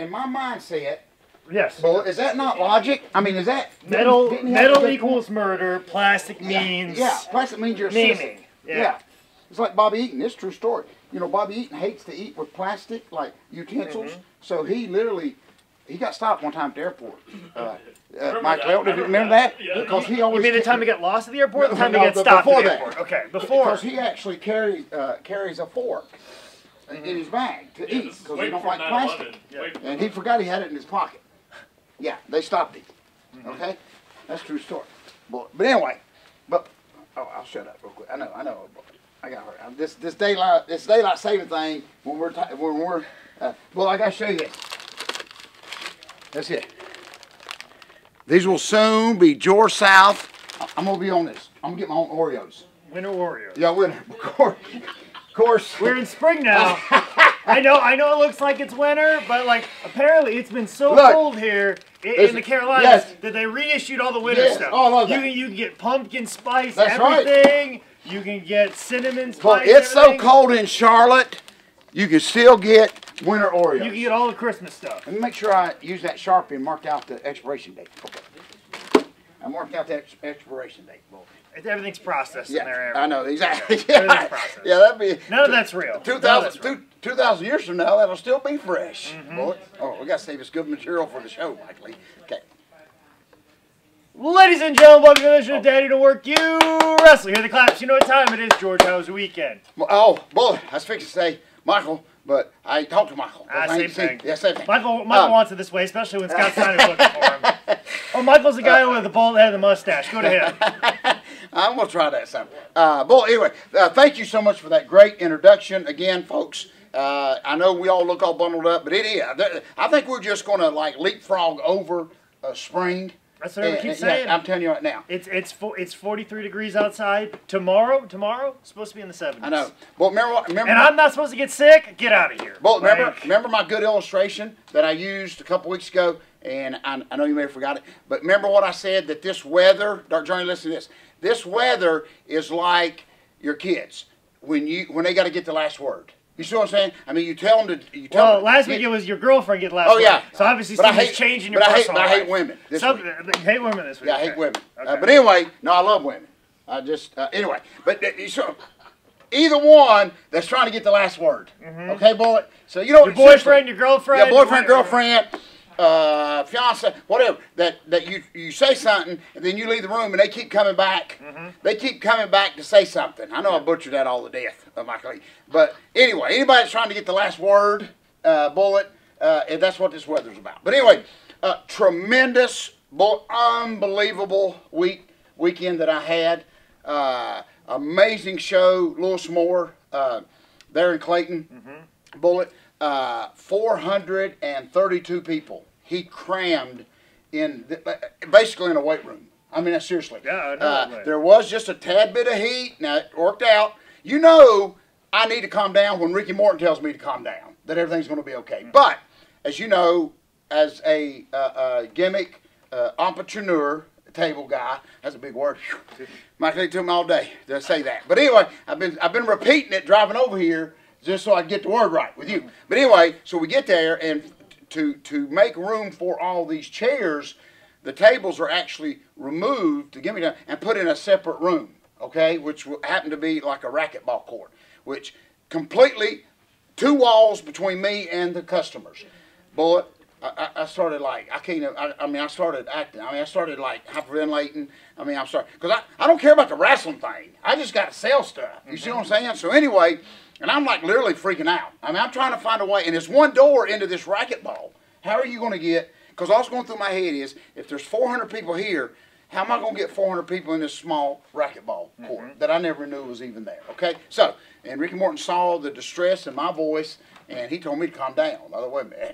my mindset. Yes. Well, is that not logic? I mean, is that metal equals murder? Plastic means plastic means you're maiming. Yeah. It's like Bobby Eaton. It's a true story. You know, Bobby Eaton hates to eat with plastic, like utensils. So he literally, he got stopped one time at the airport. Michael, do you remember that? Yeah. Because he always. You mean the time he got lost at the airport, or the time he got stopped at the airport? Okay, before. Because he actually carries a fork in his bag to eat because he don't like plastic. And he forgot he had it in his pocket. Yeah, they stopped him. Okay, that's a true story. But anyway, I'll shut up real quick. I know. I got hurt. This daylight saving thing when we're well, I gotta show you this. That's it. These will soon be George South. I'm gonna be on this. I'm gonna get my own Oreos. Winter Oreos. Yeah, winter. Of course. We're in spring now. I know it looks like it's winter, but like apparently it's been so cold here in the Carolinas that they reissued all the winter stuff. Oh, I love that. You can get pumpkin spice, That's everything. Right. You can get cinnamon spice. Well, it's so cold in Charlotte, you can still get winter Oreos. You can get all the Christmas stuff. Let me make sure I use that Sharpie and mark out the expiration date. Okay. I marked out the expiration date. Everything's processed in there. I know, exactly. Everything's processed. Yeah, that'd be... None of that's real. 2,000 years from now, that'll still be fresh. Boy. Oh, we got to save this good material for the show, Mike Lee. Okay. Ladies and gentlemen, welcome to the show, Daddy to Work You Wrestle. Hear the claps. You know what time it is, George. How was the weekend? Oh, boy, I was fixing to say Michael, but I talked to Michael. Same thing. Yeah, same thing. Michael wants it this way, especially when Scott Steiner's looking for him. Oh, Michael's the guy with the bald head and the mustache. Go to him. I'm going to try that sometime. Anyway, thank you so much for that great introduction. Again, folks, I know we all look all bundled up, but it is. I think we're just going to like leapfrog over spring. That's what we keep saying. I'm telling you right now. It's 43 degrees outside. Tomorrow, it's supposed to be in the 70s. I know. Well, remember. And I'm not supposed to get sick. Get out of here. Well, remember my good illustration that I used a couple weeks ago, and I know you may have forgot it, but remember what I said, that this weather, Dark Journey, listen to this. This weather is like your kids when they got to get the last word. You see what I'm saying? I mean, you tell them to. Last week it was your girlfriend get last word. Yeah. So obviously something's changing your personal life. But I hate women. You hate women this week. Yeah, I hate women. Okay. But anyway, no, I love women. I just anyway. But so, either one that's trying to get the last word. Okay, boy. So you know your boyfriend, your girlfriend. Yeah, boyfriend, girlfriend. Fiance, whatever, that you say something and then you leave the room and they keep coming back. They keep coming back to say something. I know I butchered that all to death, Michael Lee. But anyway, anybody that's trying to get the last word, bullet, that's what this weather's about. But anyway, tremendous, unbelievable weekend that I had. Amazing show, Lewis Moore, there in Clayton. Bullet, 432 people. He crammed in, basically in a weight room. I mean, seriously. Yeah, I know. There was just a tad bit of heat. Now, it worked out. You know, I need to calm down when Ricky Morton tells me to calm down, that everything's going to be okay. But, as you know, as a gimmick entrepreneur, table guy, that's a big word. Might take to me all day to say that. But anyway, I've been repeating it driving over here just so I get the word right with you. But anyway, so we get there, and to make room for all these chairs, the tables are actually removed to give me and put in a separate room, okay, which happened to be like a racquetball court, which completely 2 walls between me and the customers. Boy, I started like, I started acting. I started like hyperventilating. I'm sorry, because I don't care about the wrestling thing. I just got to sell stuff. You see what I'm saying? So anyway, and I'm like literally freaking out. I'm trying to find a way, and there's one door into this racquetball. How are you going to get, because all that's going through my head is, if there's 400 people here, how am I going to get 400 people in this small racquetball court that I never knew was even there, okay? So, and Ricky Morton saw the distress in my voice, and he told me to calm down. By the way, man,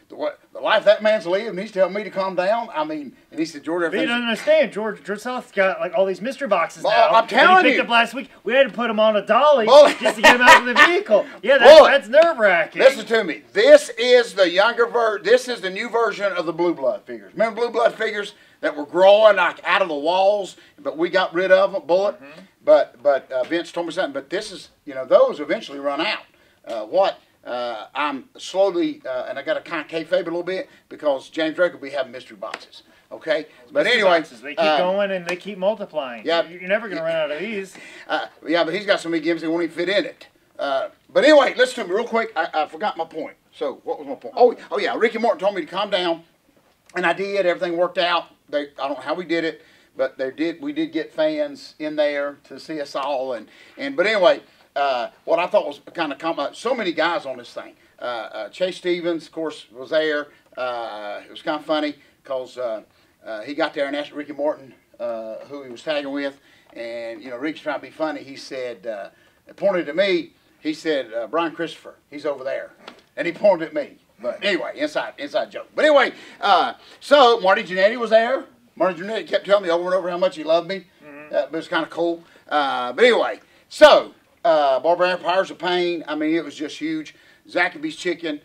the life that man's living, he's telling me to calm down. And he said, George, but you don't understand. George South's got like all these mystery boxes now. I'm telling you. He picked up last week. We had to put him on a dolly just to get him out of the vehicle. Yeah, that's nerve-wracking. Listen to me. This is the this is the new version of the Blue Blood figures. Remember Blue Blood figures that were growing like out of the walls, but we got rid of them, Bullet? But Vince told me something. But this is, those eventually run out. I'm slowly, and I got to kind of kayfabe a little bit because James Drake will be having mystery boxes. Okay, but anyway, they keep going and they keep multiplying. Yeah, you're never going to run out of these. Yeah, but he's got so many gifts he won't even fit in it. But anyway, listen to me real quick. I forgot my point. So what was my point? Oh yeah, Ricky Morton told me to calm down, and I did. Everything worked out. I don't know how we did it, but we did get fans in there to see us all. But anyway, what I thought was kind of so many guys on this thing. Chase Stevens, of course, was there. It was kind of funny because he got there and asked Ricky Morton who he was tagging with, and Ricky's trying to be funny. He said, pointed to me. He said, Brian Christopher, he's over there, and he pointed at me. But anyway, inside joke. But anyway, so Marty Jannetty was there. Marty Jannetty kept telling me over and over how much he loved me. But it was kind of cool. But anyway, so Barbara Empire's a pain. I mean, it was just huge. Zachaby's Chicken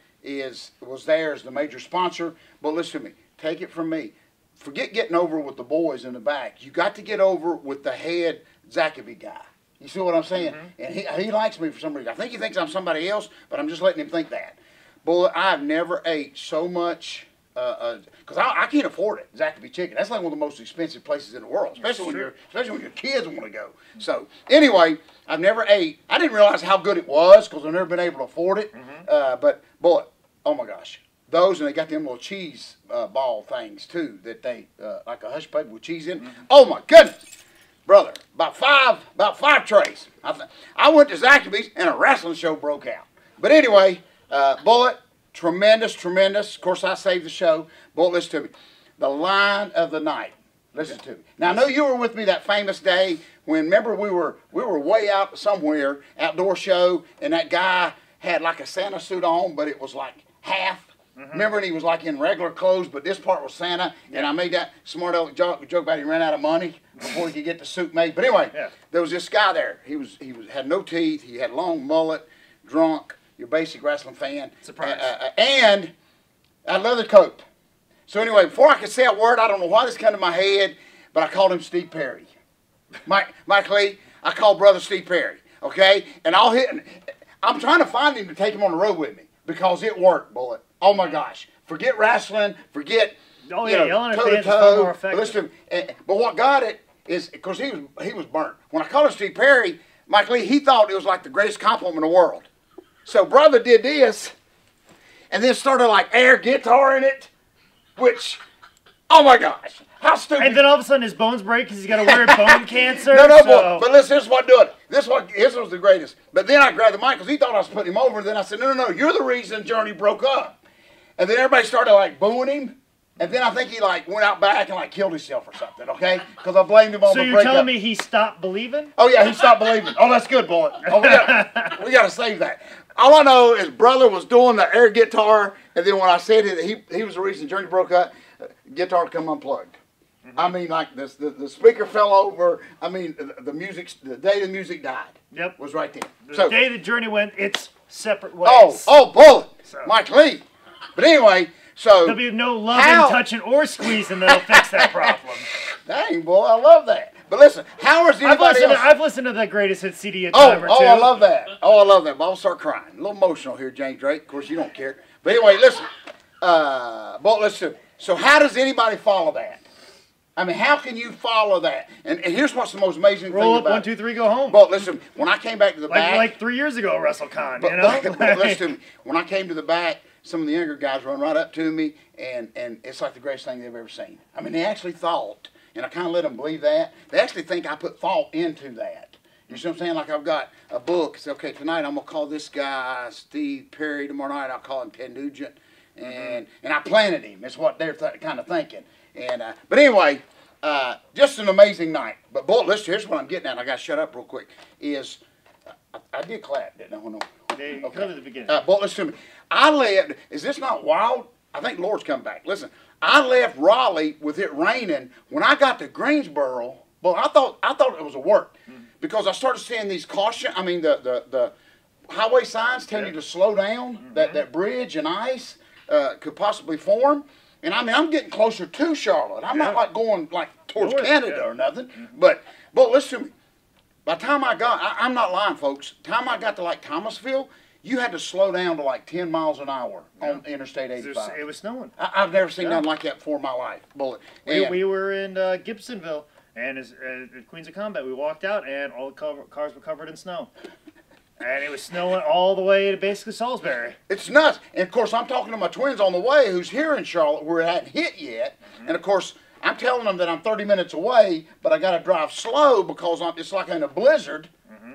was there as the major sponsor. But listen to me. Take it from me. Forget getting over with the boys in the back. You got to get over with the head Zachaby guy. You see what I'm saying? And he likes me for some reason. I think he thinks I'm somebody else, but I'm just letting him think that. Boy, I've never ate so much, because I can't afford it, Zachaby Chicken. That's like one of the most expensive places in the world, especially when your kids want to go. So anyway, I've never ate. I didn't realize how good it was because I've never been able to afford it. But boy, oh my gosh. Those, and they got them little cheese ball things too that they like a hush puppy with cheese in. Oh my goodness, brother! About five trays. I went to Zachaby's and a wrestling show broke out. But anyway, Bullet, tremendous. Of course, I saved the show. Bullet, listen to me. The line of the night. Listen to me. Now I know you were with me that famous day when, remember, we were way out somewhere outdoor show, and that guy had like a Santa suit on, but it was like half. Remember, and he was like in regular clothes, but this part was Santa, and I made that smart aleck joke about he ran out of money before he could get the suit made. But anyway, there was this guy there. He had no teeth. He had long mullet, drunk, your basic wrestling fan. Surprise. And a leather coat. So anyway, before I could say a word, I don't know why this came to my head, but I called him Steve Perry. Mike Lee, I called brother Steve Perry, okay? And I'm trying to find him to take him on the road with me because it worked, Bullet. Oh my gosh! Forget wrestling. Forget yelling at toe fans to is far more toe. effective. Listen, but what got it is because he was burnt. When I called him Steve Perry, Mike Lee, he thought it was like the greatest compliment in the world. So brother did this, and then started like air guitar in it, which, oh my gosh, how stupid! And then all of a sudden his bones break because he's got a weird bone cancer. But listen, this is what doing it. This was the greatest. But then I grabbed the mic because he thought I was putting him over. Then I said, no, you're the reason Journey broke up. And then everybody started like booing him. And then I think he like went out back and like killed himself or something, okay? Because I blamed him on the breakup. So you're telling me he stopped believing? Oh yeah, he stopped believing. Oh, that's good, Bullet. Oh, we got to save that. All I know is brother was doing the air guitar, and then when I said it, he was the reason Journey broke up. Guitar come unplugged. I mean, like the speaker fell over. I mean, the day the music died. Was right there. The day the Journey went its separate ways. Oh, Bullet, Mike Lee. But anyway, so there'll be no loving, touching, or squeezing that'll fix that problem. Dang, boy, I love that. But listen, how is anybody else? I've listened to that greatest hit CD a time or two. I love that. I love that. But I'll start crying. A little emotional here, James Drake. Of course, you don't care. But anyway, listen. But listen. So how does anybody follow that? I mean, how can you follow that? And here's what's the most amazing Roll thing up, about 1, 2, 3, go home. But listen, when I came back to the back, like 3 years ago, WrestleCon, but listen to me. When I came to the back, some of the younger guys run right up to me, and it's like the greatest thing they've ever seen. I mean, they actually thought, and I kind of let them believe that. They actually think I put thought into that. You see what I'm saying? Like I've got a book. It's okay, tonight I'm going to call this guy Steve Perry. Tomorrow night I'll call him Ted Nugent. And I planted him. That's what they're kind of thinking. And but anyway, just an amazing night. But boy, listen, here's what I'm getting at. I got to shut up real quick. I did clap, didn't I? No. Okay. At the beginning. Boy, listen to me. I left. Is this not wild? I think Lord's come back. Listen, I left Raleigh with it raining. When I got to Greensboro, well, I thought it was a work because I started seeing these caution. I mean, the highway signs telling you to slow down. That bridge and ice could possibly form. And I mean, I'm getting closer to Charlotte. I'm not like going like towards Canada or nothing. But listen to me. By the time I got, I'm not lying, folks. The time I got to like Thomasville, you had to slow down to like 10 miles an hour on Interstate 85. It was snowing. I've never seen nothing like that before in my life. Bullet. We were in Gibsonville, and at Queens of Combat, we walked out, and all the cars were covered in snow. And it was snowing all the way to basically Salisbury. It's nuts. And, of course, I'm talking to my twins on the way who's here in Charlotte where it hadn't hit yet. And, of course, I'm telling them that I'm 30 minutes away, but I got to drive slow because it's like in a blizzard.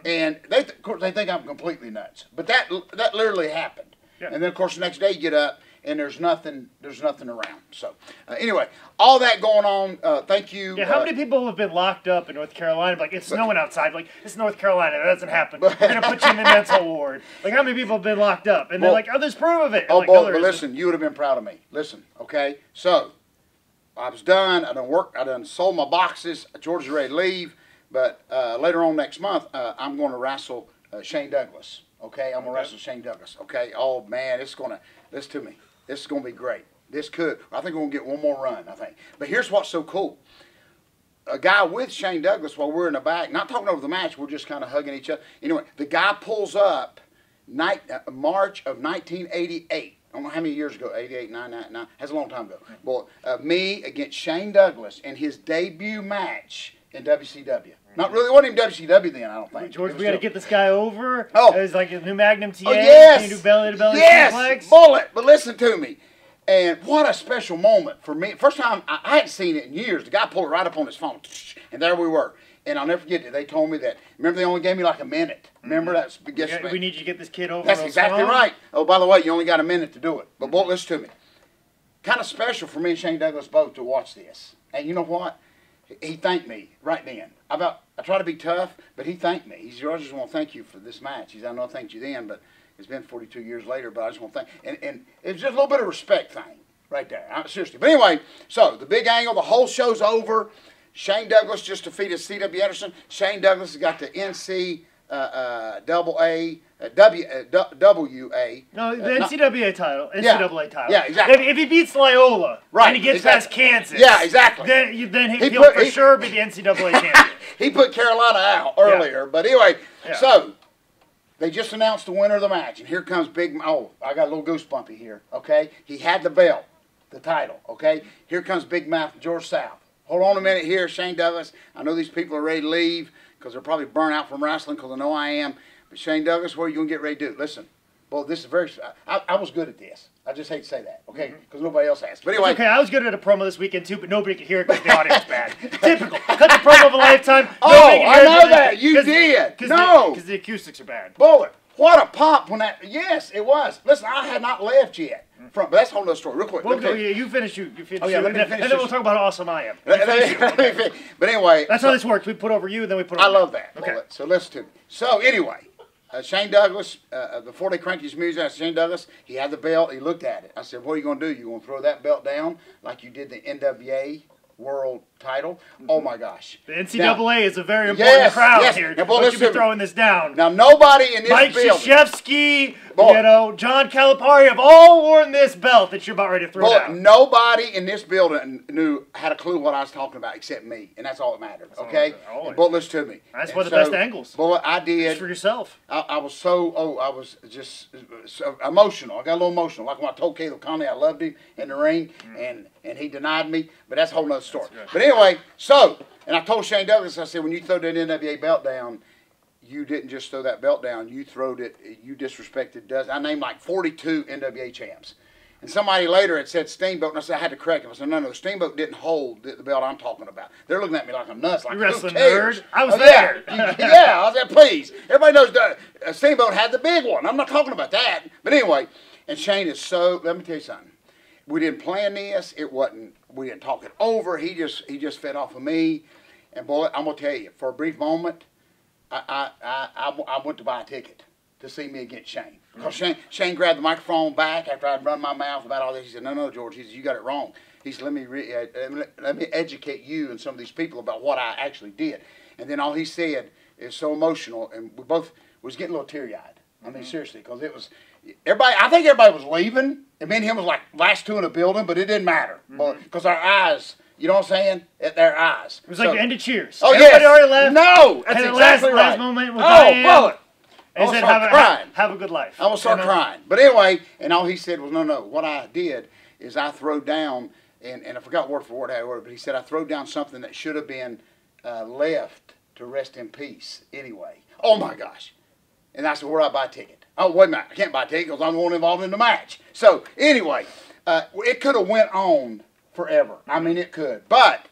And, of course, they think I'm completely nuts. But that literally happened. Yeah. And then, of course, the next day you get up, and there's nothing around. So, anyway, all that going on. Thank you. Yeah, how many people have been locked up in North Carolina? Like, it's snowing outside. Like, it's North Carolina. That doesn't happen. We're going to put you in the mental ward. Like, how many people have been locked up? And they're like, oh, there's proof of it. Oh, like, boy, but listen, you would have been proud of me. Listen, okay? So, I was done. I done sold my boxes. George is ready to leave. But later on next month, I'm going to wrestle Shane Douglas. Okay? I'm going to wrestle Shane Douglas. Okay? Oh, man, listen to me. This is going to be great. I think we're going to get one more run, I think. But here's what's so cool. A guy with Shane Douglas, while we're in the back, not talking over the match, we're just kind of hugging each other. Anyway, the guy pulls up March of 1988. I don't know how many years ago, 88, 99, that's a long time ago. Boy, me against Shane Douglas in his debut match in WCW. Not really, it wasn't even WCW then, I don't think. George, we got to get this guy over. It was like a new Magnum TA. Oh, yes. Can you do belly-to-belly suplex? Bullet. But listen to me. And what a special moment for me. First time, I hadn't seen it in years. The guy pulled it right up on his phone. And there we were. And I'll never forget it. They told me that. Remember, they only gave me like a minute. Remember that? We need you to get this kid over. That's exactly right. Oh, by the way, you only got a minute to do it. But Bullet, listen to me. Kind of special for me and Shane Douglas both to watch this. And you know what? He thanked me right then. I try to be tough, but he thanked me. He said, I just want to thank you for this match. He said, I know I thanked you then, but it's been 42 years later, but I just want to thank. And it's just a little bit of respect thing right there. Seriously. But anyway, so the big angle, the whole show's over. Shane Douglas just defeated C.W. Anderson. Shane Douglas has got the NCAA. WA. No, the NCAA title. NCAA title. Yeah, exactly. If he beats Loyola and he gets past Kansas, exactly. Then he'll for sure be the NCAA champion. He put Carolina out earlier, but anyway, so they just announced the winner of the match, and here comes Big. Oh, I got a little goosebumpy here. Okay, he had the belt, the title. Okay, here comes Big Mouth George South. Hold on a minute here, Shane Douglas. I know these people are ready to leave because they're probably burnt out from wrestling, because I know I am. But Shane Douglas, what are you going to get ready to do? Listen, boy, this is very. I was good at this. I just hate to say that, okay? Because nobody else has. But anyway. Okay, I was good at a promo this weekend too, but nobody could hear it because the audio was bad. Typical. Cut the promo of a lifetime. Oh, I know that. You did. No. Because the acoustics are bad. Bullet. What a pop when that. Yes, it was. Listen, I had not left yet. But that's a whole other story. Real quick. Well, you finish. You finish. Oh, yeah, let me finish. And then we'll talk about how awesome I am. But anyway. That's how this works. We put over you, then we put over I love that. Okay. Bullet. So listen to me. So anyway. Shane Douglas, before they cranked his music, I said, Shane Douglas, he had the belt. He looked at it. I said, what are you going to do? You going to throw that belt down like you did the NWA World title? Oh, my gosh. The NCAA is a very important crowd here. But you've been throwing this down. Now, nobody in this Mike building. Krzyzewski, John Calipari have all worn this belt that you're about ready to throw down. Nobody in this building had a clue what I was talking about except me, and that's all that mattered, okay? But listen to me. That's one of the best angles. Boy, I did. Just for yourself. I was just so emotional. I got a little emotional. Like when I told Caleb Conley I loved him in the ring, and he denied me, but that's a whole nother story. But anyway, and I told Shane Douglas, I said, when you throw that NWA belt down, you didn't just throw that belt down. You throwed it. You disrespected Dusty. I named like 42 NWA champs. And somebody later had said Steamboat, and I said I had to correct him. I said, no, Steamboat didn't hold the belt I'm talking about. They're looking at me like I'm nuts. Like, you wrestling nerd? I was there. Yeah, I was there, please. Everybody knows Steamboat had the big one. I'm not talking about that. But anyway, and Shane is let me tell you something. We didn't plan this. We didn't talk it over. He just fed off of me. And boy, I'm going to tell you, for a brief moment, I went to buy a ticket to see me against Shane. Because Shane grabbed the microphone back after I'd run my mouth about all this. He said, no, George. He said, you got it wrong. He said, let me educate you and some of these people about what I actually did. And then all he said is so emotional, and we both was getting a little teary-eyed. I mean, seriously, because it was everybody. I think everybody was leaving, and me and him was like last two in the building, but it didn't matter because our eyes You know what I'm saying? At their eyes. It was like the end of Cheers. Oh, Everybody already left. No, that's and exactly right. Last moment with Diane. Bullet. And he said, have a good life. I almost start crying. But anyway, and all he said was, no. What I did is I threw down, and I forgot word for word how it worked, but he said I threw down something that should have been left to rest in peace anyway. Oh, my gosh. And I said, where do I buy a ticket? Oh, wait a minute. I can't buy a ticket because I'm the one involved in the match. So, anyway, it could have went on forever. I mean, it could. But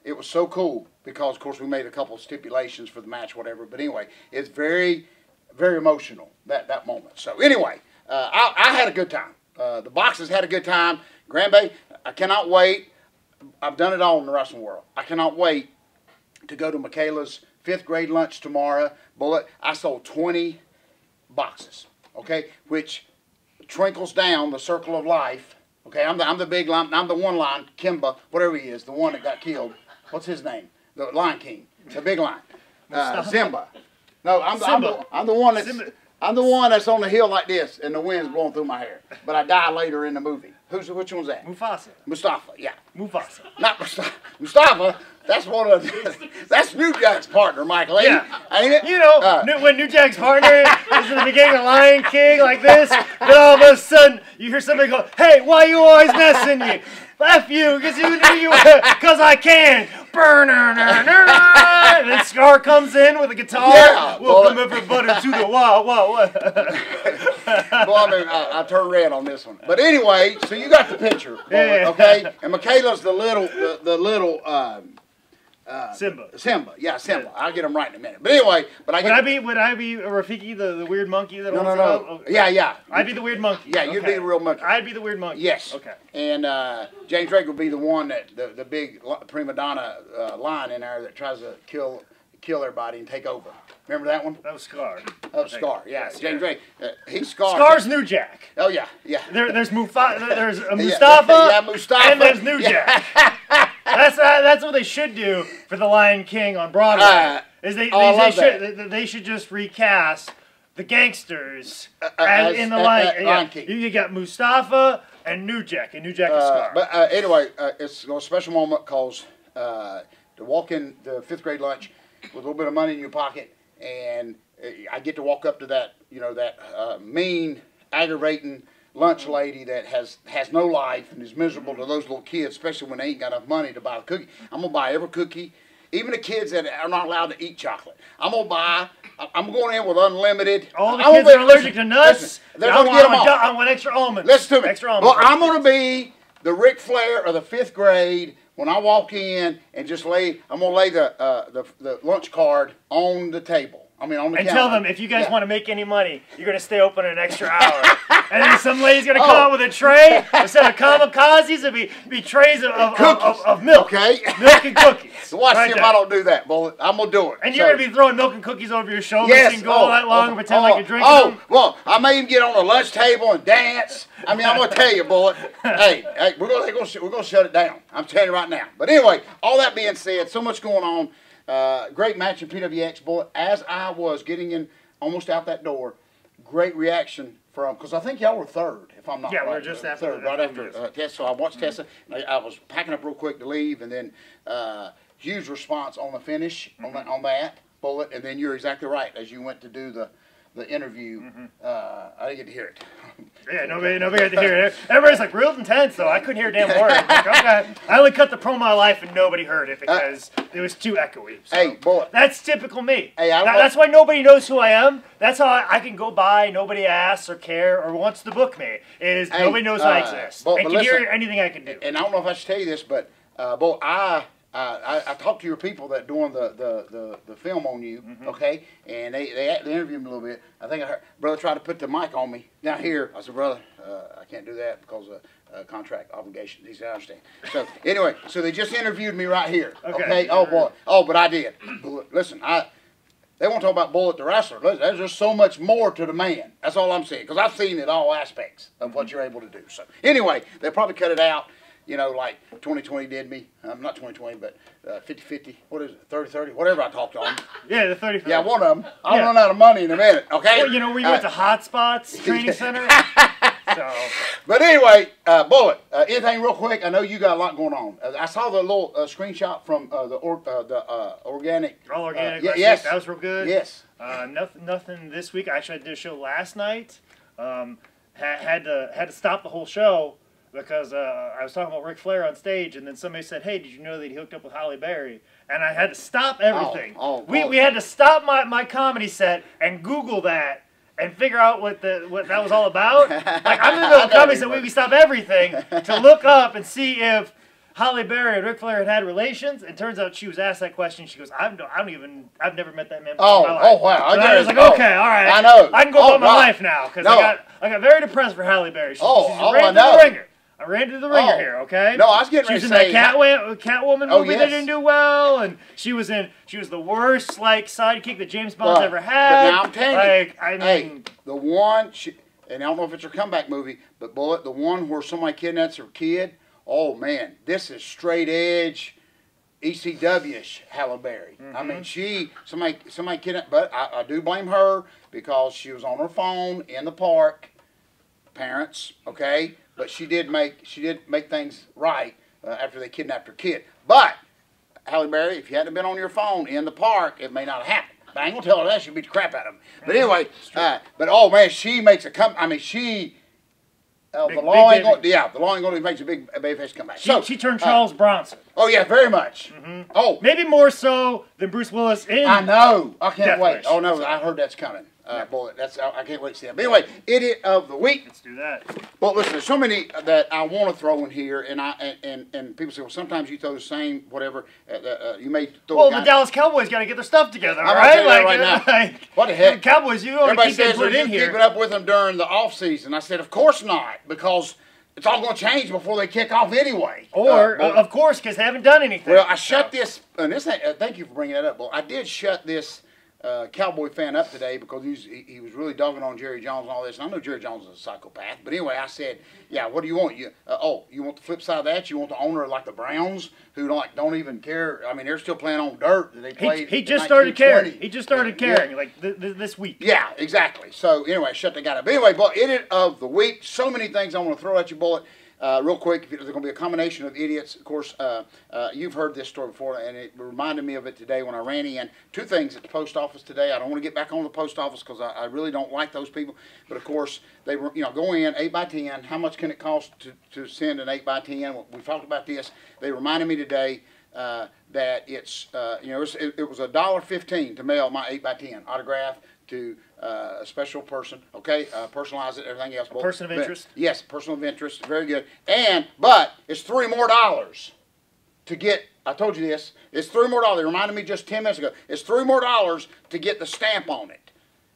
it was so cool because, of course, we made a couple of stipulations for the match, whatever. But anyway, it's very, very emotional, that moment. So, anyway, I had a good time. The Boxers had a good time. Grand Bay, I cannot wait. I've done it all in the wrestling world. I cannot wait to go to Michaela's 5th grade lunch tomorrow. Bullet, I sold 20 boxes, okay, which trickles down the circle of life. Okay, I'm the big line, I'm the one line, Kimba, whatever he is, the one that got killed. What's his name? The Lion King, the big line. Simba. No, I'm the one that's Simba. I'm the one that's on the hill like this, and the wind's blowing through my hair. But I die later in the movie. Which one's that? Mufasa. Mustafa, yeah. Mufasa. Not Mustafa. Mustafa. That's one of that's New Jack's partner, Michael. Yeah. Ain't it? You know, when New Jack's partner is in the beginning of Lion King like this, then all of a sudden you hear somebody go, "Hey, why you always messing you? F you, because I can." And then Scar comes in with a guitar. Yeah, welcome everybody to the wow. Well, I mean, I turned red on this one. But anyway, so you got the picture, okay? And Michaela's the little Simba. Yeah, Simba. Yeah. I'll get him right in a minute. But anyway, would I be Rafiki, the weird monkey that No. Okay. Yeah. I'd be the weird monkey. Yeah, you'd be the real monkey. I'd be the weird monkey. Yes. Okay. And James Drake would be the one that the big prima donna line in there that tries to kill everybody and take over. Remember that one? That was Scar. That was Scar. Yeah, James Drake. He's Scar. Scar's New Jack. Oh yeah. There's Mustafa. Yeah, Mustafa. And there's New Jack. That's what they should do for the Lion King on Broadway. They should just recast the gangsters in the Lion King. You got Mustafa and New Jack, and New Jack is Scar. But anyway, it's a special moment because to walk in the 5th grade lunch with a little bit of money in your pocket, and I get to walk up to that mean, aggravating lunch lady that has no life and is miserable to those little kids, especially when they ain't got enough money to buy a cookie. I'm gonna buy every cookie, even the kids that are not allowed to eat chocolate. I'm going in with unlimited. All the kids that are allergic to nuts. They're gonna get them all. I want extra almonds. Listen to me. Extra almonds. Well, I'm gonna be the Ric Flair of the 5th grade when I walk in and just I'm gonna lay the lunch card on the table. I mean, on the counter. And tell them, if you guys want to make any money, you're going to stay open an extra hour. And then some lady's going to come out with a tray. Instead of kamikazes, it'll be trays of milk. Okay. Milk and cookies. So watch see if I don't do that, Bullet. I'm going to do it. And you're going to be throwing milk and cookies over your shoulders and go all night long and pretend like you're drinking them. Well, I may even get on the lunch table and dance. I mean, I'm going to tell you, Bullet. Hey, we're going to shut it down. I'm telling you right now. But anyway, all that being said, so much going on. Great match in PWX, Bullet. As I was getting in almost out that door, great reaction from, because I think y'all were 3rd, if I'm not right. Yeah, we were just after 3rd, right after Tessa. So I watched Tessa. I was packing up real quick to leave, and then huge response on the finish on that, Bullet. And then you're exactly right. As you went to do the interview, I didn't get to hear it. Yeah, nobody got to hear it. Everybody's like real intense, though. I couldn't hear a damn word. Like, okay. I only cut the promo of my life and nobody heard it because it was too echoey. So. Hey, boy. That's typical me. Hey, that's why nobody knows who I am. That's how I can go by, nobody asks or care or wants to book me, nobody knows I exist. And can hear anything I can do. And I don't know if I should tell you this, but, boy, I talked to your people that doing the film on you, okay, and they interviewed me a little bit. I think I heard brother tried to put the mic on me down here. I said, brother, I can't do that because of contract obligations. He said, I understand. So anyway, so they just interviewed me right here. Okay. Oh boy. Oh, but I did. Listen, they won't talk about Bullet the wrestler. There's just so much more to the man. That's all I'm saying because I've seen it all aspects of what you're able to do. So anyway, they'll probably cut it out. You know, like 2020 did me. Not 2020, but 50-50. What is it? 30-30? Whatever I talked on. Yeah, the 30-30. Yeah, one of them. I'll run out of money in a minute, okay? Well, you know where you went to Hotspots Training Center? So, but anyway, Bullet, anything real quick? I know you got a lot going on. I saw the little screenshot from the organic. All organic. Yes, that was real good. Yes. Nothing this week. Actually, I did a show last night. Had to stop the whole show because I was talking about Ric Flair on stage, and then somebody said, "Hey, did you know that he hooked up with Halle Berry?" And I had to stop everything. We had to stop my comedy set and Google that and figure out what that was all about. Like, I'm in the middle of comedy set, we stop everything to look up and see if Halle Berry and Ric Flair had relations. And turns out she was asked that question. She goes, I've never met that man before in my life. Oh, wow. So I was like, okay, all right. I know. I can go about my life now because I got very depressed for Halle Berry. She's ran to the ringer. I ran to the ringer here, okay? No, I was getting ready to say... She was in that Catwoman movie that didn't do well, and she was the worst, like, sidekick that James Bond's ever had. But now I'm telling you, I mean... the one, and I don't know if it's her comeback movie, but Bullet, the one where somebody kidnaps her kid, oh, man, this is straight edge, ECW-ish Halle Berry. I mean, somebody kidnapped, but I do blame her because she was on her phone in the park, parents, okay? But she did make things right after they kidnapped her kid. But Halle Berry, if you hadn't been on your phone in the park, it may not have happened. But I ain't gonna tell her that. She'll beat the crap out of him. But anyway, but oh man, she makes a come. I mean, she. The law ain't gonna makes a big babyface comeback. She turned Charles Bronson. Oh yeah, very much. Oh, maybe more so than Bruce Willis in. I know. I can't wait. Wish. Oh no, I heard that's coming. Boy, I can't wait to see that. But anyway, Idiot of the Week. Let's do that. Well, listen, there's so many that I want to throw in here, and people say, well, sometimes you throw the same whatever. You may throw. Well, the Dallas Cowboys got to get their stuff together, right? Now. What the heck? The Cowboys, you don't keep it put in here. Keeping up with them during the off season. I said, of course not, because it's all going to change before they kick off anyway. Or, of course, because they haven't done anything. Well, I shut this, and this. Thank you for bringing that up. Well, I did shut this. Cowboy fan up today because he was really dogging on Jerry Jones and all this. And I know Jerry Jones is a psychopath, but anyway, I said, yeah, what do you want? You want the flip side of that? You want the owner like the Browns who don't even care? I mean, they're still playing on dirt that they played. He just started caring. He just started caring like this week. Yeah, exactly. So anyway, shut the guy up. But anyway, Idiot of the Week. So many things I want to throw at you, Bullet. Real quick, there's going to be a combination of idiots. Of course, you've heard this story before, and it reminded me of it today when I ran in. Two things at the post office today. I don't want to get back on the post office because I really don't like those people. But of course, they were, go in 8x10. How much can it cost to send an 8x10? We've talked about this. They reminded me today that it's it was $1.15 to mail my 8x10 autograph to a special person, okay? Personalize it, everything else. Person of interest? Yes, person of interest, very good. But it's $3 more to get, I told you this, it's $3 more. They reminded me just 10 minutes ago. It's $3 more to get the stamp on it.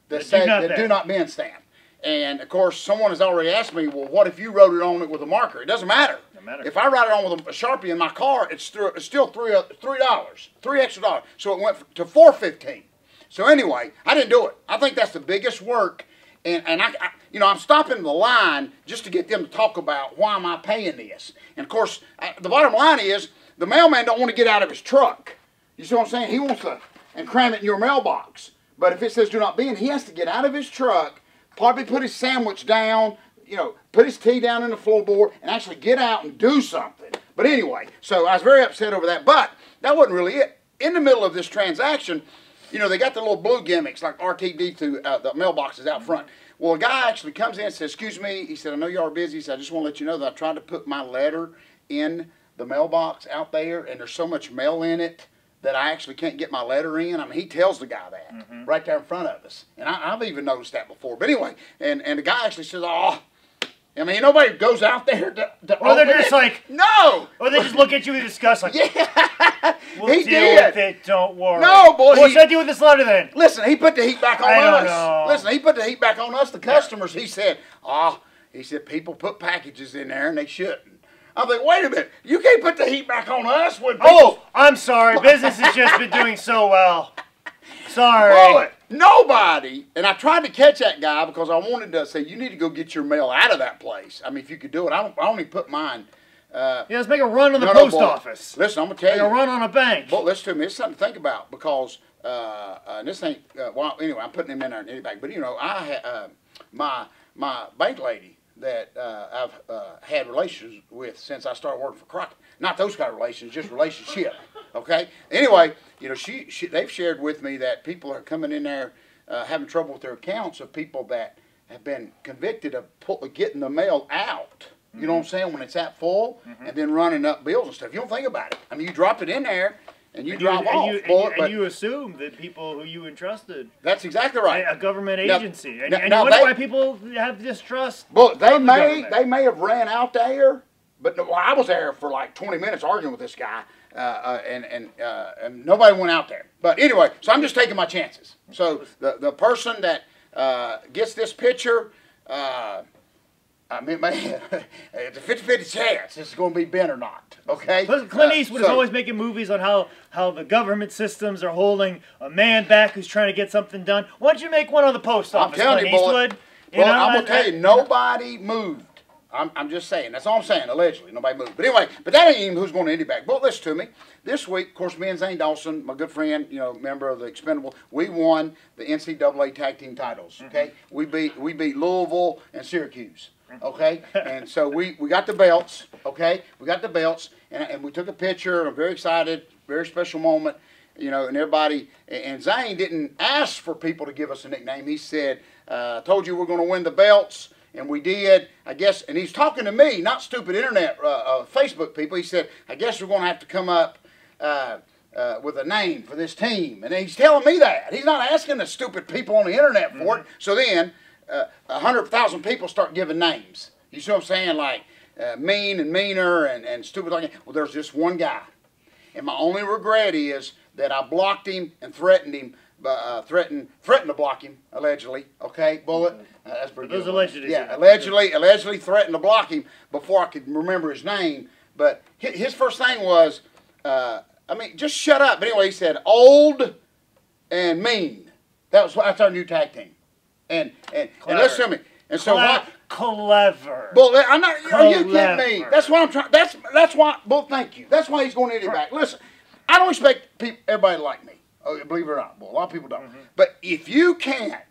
The do not bend stamp. And of course, someone has already asked me, well, what if you wrote it on it with a marker? It doesn't matter. If I write it on with a Sharpie in my car, it's still $3, $3 extra. So it went to $4.15. So anyway, I didn't do it. I think that's the biggest work, and I'm stopping the line just to get them to talk about why am I paying this. And of course, the bottom line is the mailman don't want to get out of his truck. You see what I'm saying? He wants to and cram it in your mailbox. But if it says do not bend, he has to get out of his truck, probably put his sandwich down, put his tea down in the floorboard, and actually get out and do something. But anyway, so I was very upset over that. But that wasn't really it. In the middle of this transaction, they got the little blue gimmicks like RTD through the mailboxes out front. Well, a guy actually comes in and says, excuse me. He said, I know you are busy. He said, I just want to let you know that I tried to put my letter in the mailbox out there, and there's so much mail in it that I actually can't get my letter in. I mean, he tells the guy that right there in front of us. And I've even noticed that before. But anyway, and the guy actually says, I mean, nobody goes out there to or they're just like, no. Or they just look at you and discuss like, yeah, we'll deal with it, don't worry. No, boy. What should I do with this letter then? Listen, he put the heat back on us. I don't know. Listen, he put the heat back on us, the customers. He said, people put packages in there and they shouldn't. I'm like, wait a minute. You can't put the heat back on us when people... I'm sorry. Business has just been doing so well. Sorry. Boy, nobody, and I tried to catch that guy because I wanted to say, you need to go get your mail out of that place. I mean, if you could do it. I only put mine. Let's make a run on the post office. Listen, I'm going to tell you. Make a run on a bank. But listen to me. It's something to think about because this ain't, anyway, I'm putting him in there in any bank. But, I had my bank lady that I've had relations with since I started working for Crockett. Not those kind of relations, just relationship. Okay. Anyway, you know, they've shared with me that people are coming in there having trouble with their accounts of people that have been convicted of getting the mail out. You know what I'm saying? When it's that full, and then running up bills and stuff. You don't think about it. I mean, you drop it in there. And you drive off. And you assume that people who you entrusted. That's exactly right. A government agency. Now, and you wonder why people have distrust. Well, they may have ran out there, but I was there for like 20 minutes arguing with this guy, and nobody went out there. But anyway, so I'm just taking my chances. So the person that gets this picture, I mean, it's a 50-50 chance it's going to be Ben or not. Okay. Clint Eastwood is always making movies on how the government systems are holding a man back who's trying to get something done. Why don't you make one on the post office, Clint Eastwood? Well, I'm going to tell you, nobody moved. I'm just saying. That's all I'm saying. Allegedly, nobody moved. But anyway, that ain't even who's going to Indy back. But listen to me. This week, of course, me and Zane Dawson, my good friend, you know, member of the Expendable, we won the NCAA tag team titles. Okay, we beat Louisville and Syracuse. Okay, and so we got the belts. Okay, we got the belts, and we took a picture. I'm very excited. Very special moment. You know, and everybody. And Zane didn't ask for people to give us a nickname. He said, "I told you we're going to win the belts." And we did, I guess, and he's talking to me, not stupid internet, Facebook people. He said, I guess we're going to have to come up with a name for this team. And he's telling me that. He's not asking the stupid people on the internet for it. So then 100,000 people start giving names. You see what I'm saying? Like mean and meaner and stupid like that. Well, there's just one guy. And my only regret is that I blocked him and threatened him. Threatened to block him, allegedly. Okay, Bullet. That's pretty good. Those alleged. Yeah, allegedly threatened to block him before I could remember his name. But his first thing was, I mean, just shut up. But anyway, he said old and mean. That's our new tag team. And listen to me. And so clever. Bull, I'm not. Are you kidding me? That's why I'm trying. That's why. Bull, thank you. That's why he's going to Indy back. Listen, I don't expect everybody to like me. Oh, believe it or not, well, a lot of people don't. But if you can't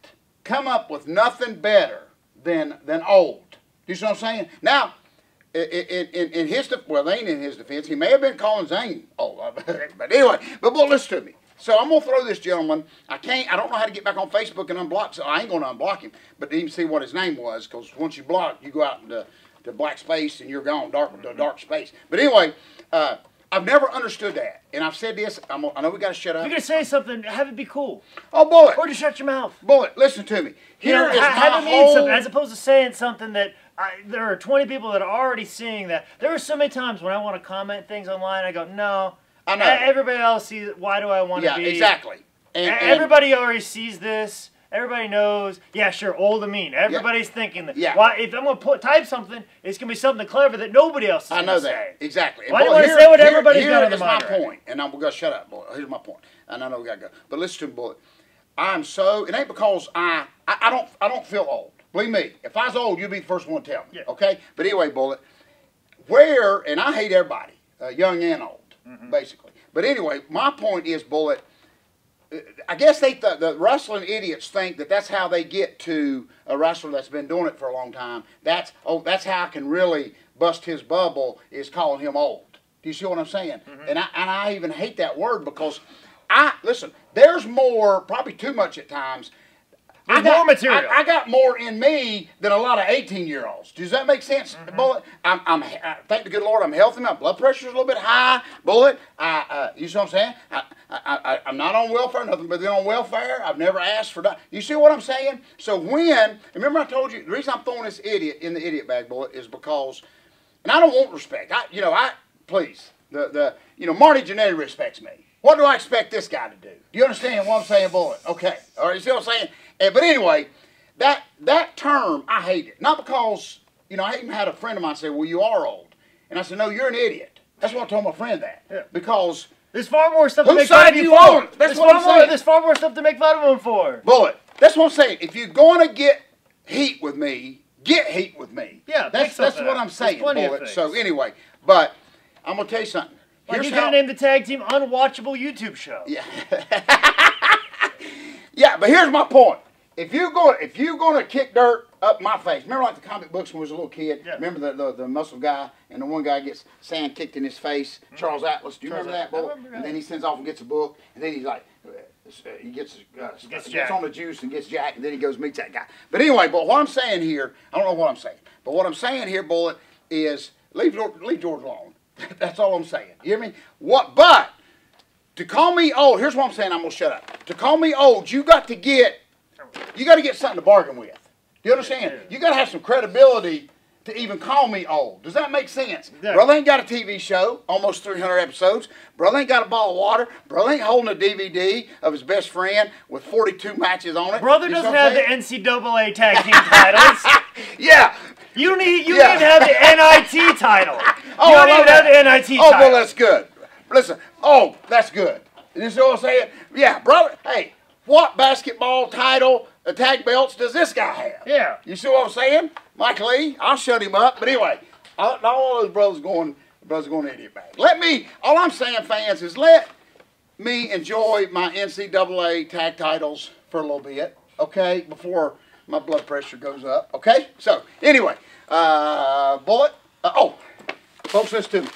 come up with nothing better than old, you see what I'm saying? Now, in his well, they ain't in his defense. He may have been calling Zane old, but anyway. But listen to me. So I'm gonna throw this gentleman. I don't know how to get back on Facebook and unblock. So I ain't gonna unblock him. But to even see what his name was, because once you block, you go out into the black space and you're gone, dark space. But anyway. I've never understood that, and I've said this. I know we got to shut up. You're gonna say something. Have it be cool. Oh, Bullet. Or just shut your mouth. Bullet, listen to me. Here is have it mean something, as opposed to saying something that there are 20 people that are already seeing that. There are so many times when I want to comment things online, I go, no. I know. Everybody else sees it. Why do I want to be? Yeah, exactly. And everybody already sees this. Everybody knows, yeah, sure, old and mean. Everybody's thinking that. Yeah. Why, if I'm going to type something, it's going to be something clever that nobody else is going to say. I know that. Exactly. Why do you want to say what everybody's got on the mind? Here's my point, and I'm going to shut up, boy. Here's my point, and I know we got to go. But listen to me, boy. I'm so, it ain't because I don't feel old. Believe me, if I was old, you'd be the first one to tell me, okay? But anyway, Bullet, and I hate everybody, young and old, basically. But anyway, my point is, Bullet, I guess the wrestling idiots think that's how they get to a wrestler that's been doing it for a long time. That's how I can really bust his bubble, is calling him old. Do you see what I'm saying? And I even hate that word because listen, there's more, probably too much at times. More material. I got more in me than a lot of 18-year-olds. Does that make sense, Bullet? I thank the good Lord, I'm healthy. My blood pressure's a little bit high, Bullet. You see what I'm saying? I'm not on welfare, nothing but on welfare. I've never asked for that. You see what I'm saying? So remember I told you, the reason I'm throwing this idiot in the idiot bag, Bullet, is because, and I don't want respect. Please, Marty Jannetty respects me. What do I expect this guy to do? Do you understand what I'm saying, Bullet? Okay. All right, you see what I'm saying? But anyway, that term, I hate it. Not because, I even had a friend of mine say, well, you are old. And I said, no, you're an idiot. That's what I told my friend that. Yeah. Because there's far more stuff to make fun of you for. That's what I'm saying. There's far more stuff to make fun of him for. Bullet, that's what I'm saying. If you're going to get heat with me, get heat with me. Yeah, that's what I'm saying, Bullet. So anyway, but I'm going to tell you something. Like you could name the tag team Unwatchable YouTube Show. Yeah. Yeah, but here's my point. If you're going to kick dirt up my face. Remember like the comic books when I was a little kid? Yeah. Remember the muscle guy and the one guy gets sand kicked in his face? Charles Atlas. Do you remember that, boy? And then he sends off and gets a book, and then he's like, he gets on the juice and gets jacked, and then he goes meets that guy. But anyway, but what I'm saying here, I don't know what I'm saying, but what I'm saying here, Bullet, is leave George alone. That's all I'm saying. You hear me? What? But to call me old, here's what I'm saying. I'm gonna shut up. To call me old, you got to get something to bargain with. Do you understand? You got to have some credibility to even call me old. Does that make sense? Yeah. Brother ain't got a TV show, almost 300 episodes. Brother ain't got a bottle of water. Brother ain't holding a DVD of his best friend with 42 matches on it. Brother doesn't have the NCAA tag team titles. Yeah. You need to have the NIT title. Oh, you don't even have the NIT title. Oh, well, that's good. Listen. Oh, that's good. You see what I'm saying? Yeah, brother. Hey, what basketball title, tag belts does this guy have? Yeah. You see what I'm saying? Mike Lee, I'll shut him up. But anyway, all those brothers going idiot bag. All I'm saying, fans, is let me enjoy my NCAA tag titles for a little bit, okay, before my blood pressure goes up, okay? So, anyway, Bullet, folks, listen to me.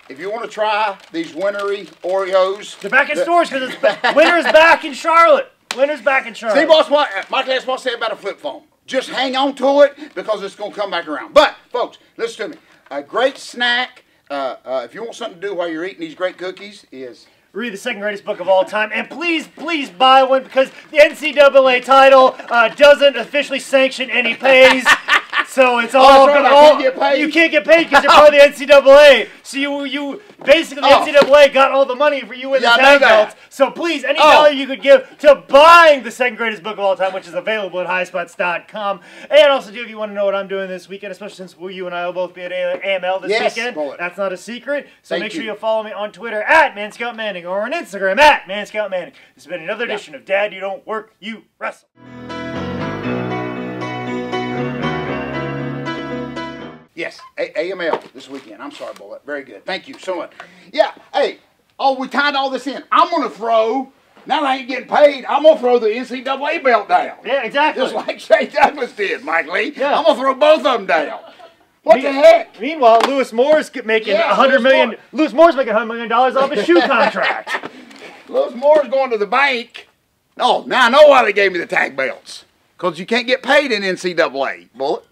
If you want to try these wintery Oreos. They're back in stores because winter's back in Charlotte. Winter's back in Charlotte. See, boss, Mike, that's what I say about a flip phone. Just hang on to it because it's going to come back around. But, folks, listen to me. A great snack, if you want something to do while you're eating these great cookies, is... Read the second greatest book of all time. And please, please buy one because the NCAA title doesn't officially sanction any pays. So it's all you can't get paid because you're part of the NCAA. So you basically the NCAA got all the money for you in the tag belts. So please, any dollar you could give to buying the second greatest book of all time, which is available at highspots.com. And also, if you want to know what I'm doing this weekend, especially since you and I will both be at AML this weekend, that's not a secret. So make sure you follow me on Twitter at ManScoutManning or on Instagram at ManScoutManning. This has been another edition of Dad, You Don't Work, You Wrestle. Yes, AML this weekend. I'm sorry, Bullet. Very good. Thank you so much. Yeah, hey, we tied all this in. I'm going to throw, now that I ain't getting paid, I'm going to throw the NCAA belt down. Yeah, exactly. Just like Shane Douglas did, Mike Lee. Yeah. I'm going to throw both of them down. What the heck? Meanwhile, Lewis Moore's making $100 million. Lewis Moore's making $100 million off his shoe contract. Lewis Moore's going to the bank. Oh, now I know why they gave me the tag belts. Because you can't get paid in NCAA, Bullet.